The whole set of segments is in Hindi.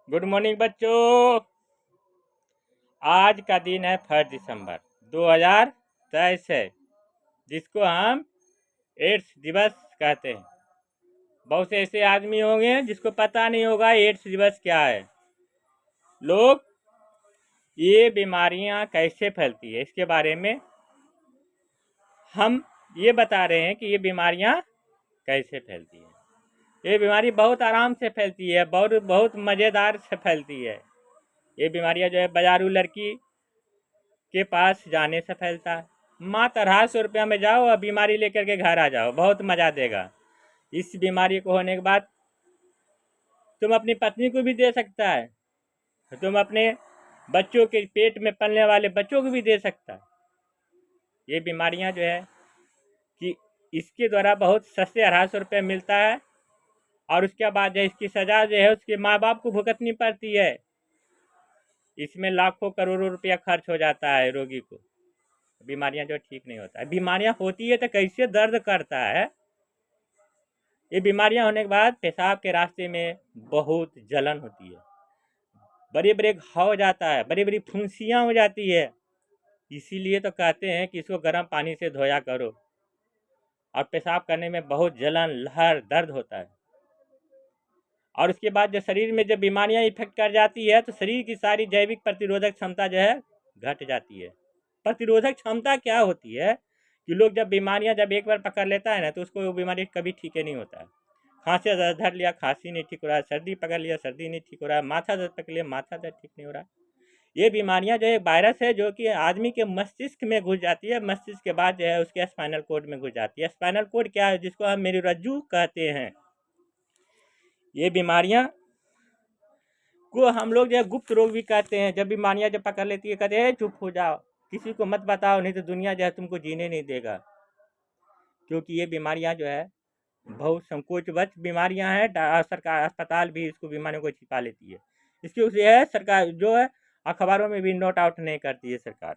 गुड मॉर्निंग बच्चों। आज का दिन है 1 दिसंबर 2023 है, जिसको हम एड्स दिवस कहते हैं। बहुत से ऐसे आदमी होंगे जिसको पता नहीं होगा एड्स दिवस क्या है। लोग ये बीमारियां कैसे फैलती है इसके बारे में हम ये बता रहे हैं कि ये बीमारियां कैसे फैलती है। ये बीमारी बहुत आराम से फैलती है, बहुत बहुत मज़ेदार से फैलती है। ये बीमारियां जो है बाजारू लड़की के पास जाने से फैलता है। मात्र 150 रुपया में जाओ और बीमारी लेकर के घर आ जाओ, बहुत मज़ा देगा। इस बीमारी को होने के बाद तुम अपनी पत्नी को भी दे सकता है, तुम अपने बच्चों के पेट में पलने वाले बच्चों को भी दे सकता है। ये बीमारियां जो है कि इसके द्वारा बहुत सस्ते 150 रुपये मिलता है, और उसके बाद जो इसकी सज़ा जो है उसके माँ बाप को भुगतनी पड़ती है। इसमें लाखों करोड़ों रुपया खर्च हो जाता है रोगी को। बीमारियां जो ठीक नहीं होता है। बीमारियां होती है तो कैसे दर्द करता है। ये बीमारियां होने के बाद पेशाब के रास्ते में बहुत जलन होती है, बड़े बड़े घाव हो जाता है, बड़ी बड़ी फुंसियां हो जाती है। इसीलिए तो कहते हैं कि इसको गर्म पानी से धोया करो। और पेशाब करने में बहुत जलन, लहर, दर्द होता है। और उसके बाद जो शरीर में जब बीमारियां इफेक्ट कर जाती है तो शरीर की सारी जैविक प्रतिरोधक क्षमता जो है घट जाती है। प्रतिरोधक क्षमता क्या होती है कि लोग जब बीमारियां जब एक बार पकड़ लेता है ना तो उसको वो बीमारी कभी ठीक नहीं होता है। खांसी दर्द धर लिया, खांसी नहीं ठीक हो रहा है। सर्दी पकड़ लिया, सर्दी नहीं ठीक हो रहा है। माथा दर्द पकड़ लिया, माथा दर्द ठीक नहीं हो रहा है। ये बीमारियां जो एक वायरस है जो कि आदमी के मस्तिष्क में घुस जाती है। मस्तिष्क के बाद जो है उसके स्पाइनल कोड में घुस जाती है। स्पाइनल कोड क्या है? जिसको हम मेरुरज्जु कहते हैं। ये बीमारियां को हम लोग जो है गुप्त रोग भी कहते हैं। जब बीमारियां जब पकड़ लेती है कहते हैं चुप हो जाओ, किसी को मत बताओ, नहीं तो दुनिया जो है तुमको जीने नहीं देगा। क्योंकि ये बीमारियां जो है बहुत संकोचवश बीमारियां हैं। सरकार अस्पताल भी इसको बीमारियों को छिपा लेती है। इसकी उसे है सरकार जो है अखबारों में भी नोट आउट नहीं करती है सरकार।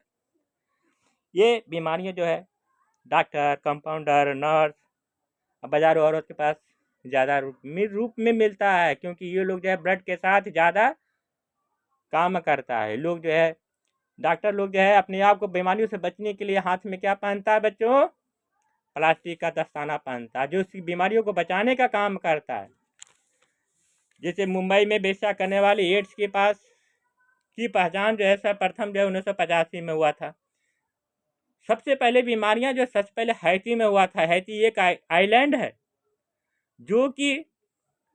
ये बीमारियां जो है डॉक्टर, कंपाउंडर, नर्स, बाजारों औरत के पास ज़्यादा रूप में मिलता है, क्योंकि ये लोग जो है ब्लड के साथ ज़्यादा काम करता है। लोग जो है डॉक्टर लोग जो है अपने आप को बीमारियों से बचने के लिए हाथ में क्या पहनता है बच्चों? प्लास्टिक का दस्ताना पहनता है, जो उसकी बीमारियों को बचाने का काम करता है। जैसे मुंबई में बेचा करने वाले एड्स के पास की पहचान जो है सर्वप्रथम जो है 1985 में हुआ था। सबसे पहले बीमारियां जो सबसे पहले हैती में हुआ था। हैती एक आइलैंड है जो कि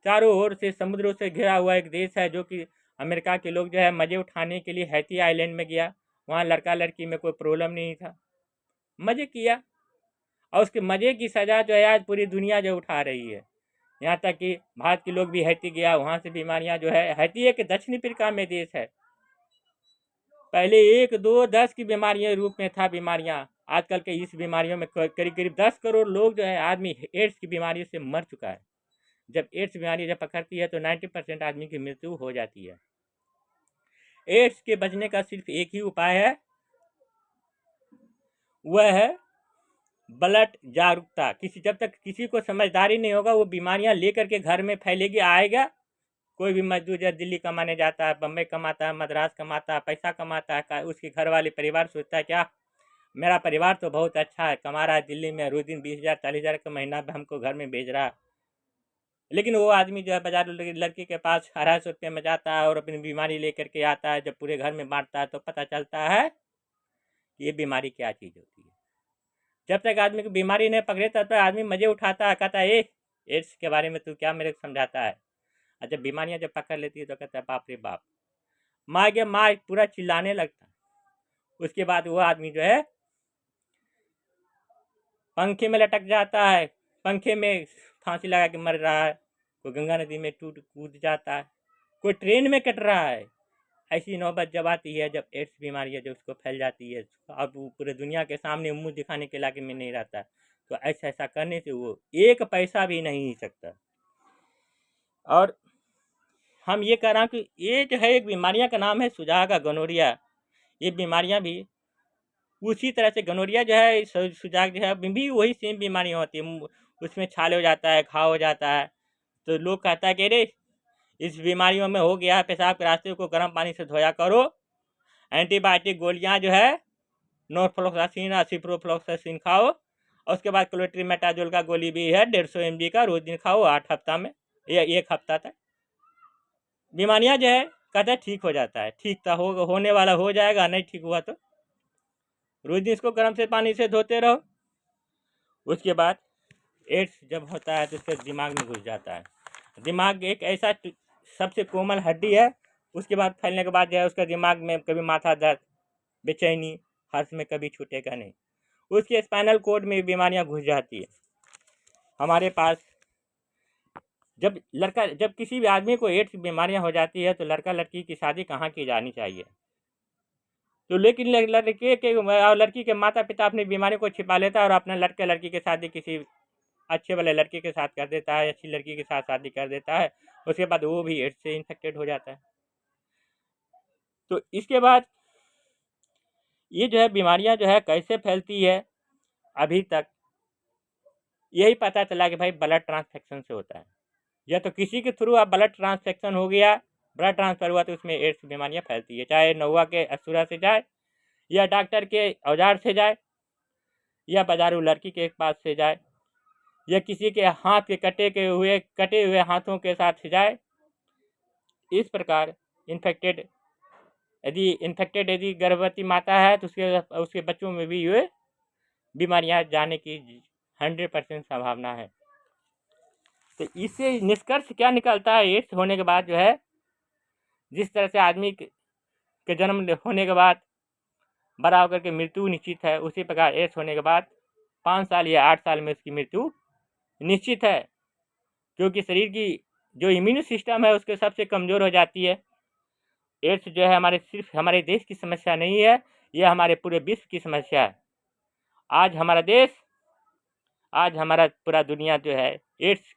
चारों ओर से समुद्रों से घिरा हुआ एक देश है। जो कि अमेरिका के लोग जो है मज़े उठाने के लिए हैती आइलैंड में गया। वहाँ लड़का लड़की में कोई प्रॉब्लम नहीं था, मज़े किया, और उसके मज़े की सज़ा जो है आज पूरी दुनिया जो उठा रही है। यहाँ तक कि भारत के लोग भी हैती गया, वहाँ से बीमारियाँ जो है, हैती एक दक्षिण अफ्रीका में देश है। पहले 1, 2, 10 की बीमारियों रूप में था बीमारियाँ। आजकल के इस बीमारियों में करीब करीब 10 करोड़ लोग जो है आदमी एड्स की बीमारी से मर चुका है। जब एड्स बीमारी जब पकड़ती है तो 90% आदमी की मृत्यु हो जाती है। एड्स के बचने का सिर्फ एक ही उपाय है, वह है ब्लड जागरूकता। जब तक किसी को समझदारी नहीं होगा वो बीमारियां लेकर के घर में फैलेगी। आएगा कोई भी मजदूर जो दिल्ली कमाने जाता है, बम्बई कमाता है, मद्रास कमाता है, पैसा कमाता है, उसके घर वाले परिवार सोचता है क्या मेरा परिवार तो बहुत अच्छा है, कमा रहा है दिल्ली में, रोज दिन 20,000 40,000 का महीना हमको घर में भेज रहा है। लेकिन वो आदमी जो है बाजार लड़की के पास 250 रुपये में जाता है और अपनी बीमारी लेकर के आता है। जब पूरे घर में बांटता है तो पता चलता है कि ये बीमारी क्या चीज़ होती है। जब तक आदमी को बीमारी नहीं पकड़े तब तक आदमी मज़े उठाता है, कहता है ए एड्स के बारे में तू क्या मेरे को समझाता है। और जब बीमारियां जब पकड़ लेती है तो कहता है बाप रे बाप, माँ के माँ पूरा चिल्लाने लगता है। उसके बाद वो आदमी जो है पंखे में लटक जाता है, पंखे में फांसी लगा के मर रहा है, कोई गंगा नदी में टूट कूद जाता है, कोई ट्रेन में कट रहा है। ऐसी नौबत जब आती है जब एड्स बीमारी है जो उसको फैल जाती है, अब वो पूरे दुनिया के सामने मुंह दिखाने के लायक में नहीं रहता, तो ऐसा करने से वो एक पैसा भी नहीं सकता। और हम ये कह रहे हैं कि ये जो है एक बीमारियां का नाम है सुजाग का गोनोरिया। ये बीमारियां भी उसी तरह से गोनोरिया जो है सुजाग जो है भी वही सेम बीमारियां होती है। उसमें छाले हो जाता है, घाव हो जाता है, तो लोग कहता है कि अरे इस बीमारियों में हो गया है पेशाब के रास्ते को गर्म पानी से धोया करो। एंटीबायोटिक गोलियां जो है नॉर्फ्लोक्सासिन और सिप्रोफ्लोक्सासिन खाओ, और उसके बाद क्लोट्रीमेटाजोल का गोली भी है 150 mg का, रोज दिन खाओ 8 हफ्ता में या 1 हफ्ता तक। बीमारियां जो है कहते हैं ठीक हो जाता है, ठीक था होने वाला हो जाएगा, नहीं ठीक हुआ तो रोज दिन इसको गर्म से पानी से धोते रहो। उसके बाद एड्स जब होता है तो उसके दिमाग में घुस जाता है। दिमाग एक ऐसा सबसे कोमल हड्डी है, उसके बाद फैलने के बाद जो है उसका दिमाग में कभी माथा दर्द, बेचैनी, हर्ष में कभी छूटेगा नहीं। उसके स्पाइनल कोड में बीमारियां घुस जाती है। हमारे पास जब किसी भी आदमी को एड्स बीमारियां हो जाती है तो लड़का लड़की की शादी कहाँ की जानी चाहिए? तो लेकिन लड़के के और लड़की के माता पिता अपनी बीमारी को छिपा लेता है और अपने लड़के लड़की की शादी किसी अच्छे वाले लड़के के साथ कर देता है, अच्छी लड़की के साथ शादी कर देता है, उसके बाद वो भी एड्स से इन्फेक्टेड हो जाता है। तो इसके बाद ये जो है बीमारियां जो है कैसे फैलती है, अभी तक यही पता चला कि भाई ब्लड ट्रांसफ्यूजन से होता है। या तो किसी के थ्रू आप ब्लड ट्रांसफ्यूजन हो गया, ब्लड ट्रांसफर हुआ, तो उसमें एड्स बीमारियां फैलती है, चाहे नौवा के असूरा से जाए या डॉक्टर के औजार से जाए या बाजारू लड़की के पास से जाए या किसी के हाथ के कटे हुए हाथों के साथ जाए। इस प्रकार यदि गर्भवती माता है तो उसके बच्चों में भी ये बीमारियां जाने की 100% संभावना है। तो इससे निष्कर्ष क्या निकलता है? एड्स होने के बाद जो है जिस तरह से आदमी के जन्म होने के बाद बड़ा होकर के मृत्यु निश्चित है, उसी प्रकार एड्स होने के बाद 5 साल या 8 साल में उसकी मृत्यु निश्चित है, क्योंकि शरीर की जो इम्यून सिस्टम है उसके सबसे कमज़ोर हो जाती है। एड्स जो है सिर्फ हमारे देश की समस्या नहीं है, यह हमारे पूरे विश्व की समस्या है। आज हमारा देश, आज हमारा पूरा दुनिया जो है एड्स